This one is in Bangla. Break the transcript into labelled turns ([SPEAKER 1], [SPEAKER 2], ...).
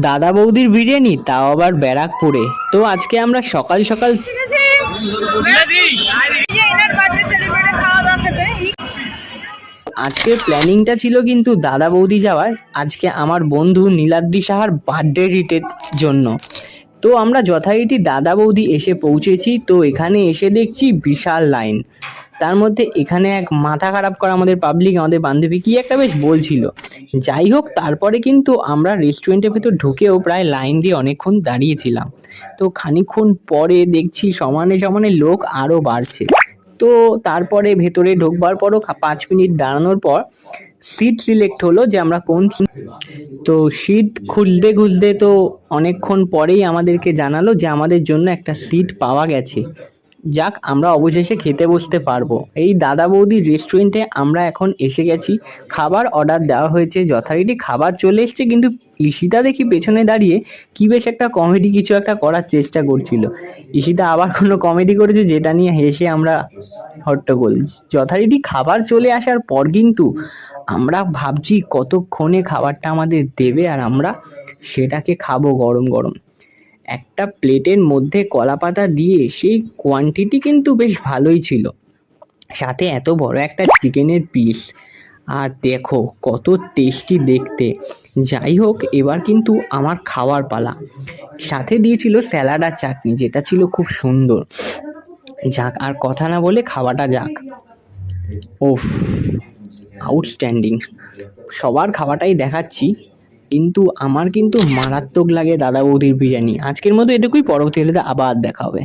[SPEAKER 1] দাদা বৌদির বিরিয়ানি, তাও আবার ব্যারাকপুরে। তো আজকে আমরা সকাল সকাল আজকের প্ল্যানিংটা ছিল কিন্তু দাদা বৌদি যাওয়ার, আজকে আমার বন্ধু নীলাদ্রি সাহার বার্থডে রিটের জন্য। তো আমরা যথারীতি দাদা বৌদি এসে পৌঁছেছি। তো এখানে এসে দেখছি বিশাল লাইন। তার মধ্যে এখানে এক মাথা খারাপ করা আমাদের পাবলিক, আমাদের বান্ধবী কি একটা বেশ বলছিল। যাই হোক, তারপরে কিন্তু আমরা রেস্টুরেন্টের ভেতর ঢুকেও প্রায় লাইন দিয়ে অনেকক্ষণ দাঁড়িয়েছিলাম। তো খানিকক্ষণ পরে দেখছি সমানে সমানে লোক আরও বাড়ছে। তো তারপরে ভেতরে ঢোকবার পরও 5 মিনিট দাঁড়ানোর পর সিট সিলেক্ট হলো যে আমরা কোন। তো সিট খুলতে খুলতে তো অনেকক্ষণ পরেই আমাদেরকে জানালো যে আমাদের জন্য একটা সিট পাওয়া গেছে। যাক, আমরা অবশেষে খেতে বসতে পারবো। এই দাদা বৌদির রেস্টুরেন্টে আমরা এখন এসে গেছি। খাবার অর্ডার দেওয়া হয়েছে, যথারীতি খাবার চলে এসছে, কিন্তু ঈশিতা দেখি পেছনে দাঁড়িয়ে কি বেশ একটা কমেডি কিছু একটা করার চেষ্টা করছিল। ঈশিতা আবার কোনো কমেডি করেছে, যেটা নিয়ে হেসে আমরা হট্টগোল। যথারীতি খাবার চলে আসার পর কিন্তু আমরা ভাবছি কতক্ষণে খাবারটা আমাদের দেবে আর আমরা সেটাকে খাবো গরম গরম। একটা প্লেটের মধ্যে কলাপাতা দিয়ে সেই কোয়ান্টিটি কিন্তু বেশ ভালোই ছিল, সাথে এত বড় একটা চিকেনের পিস, আর দেখো কত টেস্টি দেখতে। যাই হোক, এবার কিন্তু আমার খাওয়ার পালা। সাথে দিয়েছিল স্যালাড আর চাটনি, যেটা ছিল খুব সুন্দর। যাক, আর কথা না বলে খাওয়াটা যাক। ওফ, আউটস্ট্যান্ডিং। সবার খাওয়াটাই দেখাচ্ছি, কিন্তু আমার কিন্তু মারাত্মক লাগে দাদা বৌদির বিরিয়ানি। আজকের মতো এটুকুই, পরবর্তীতে আবার দেখা হবে।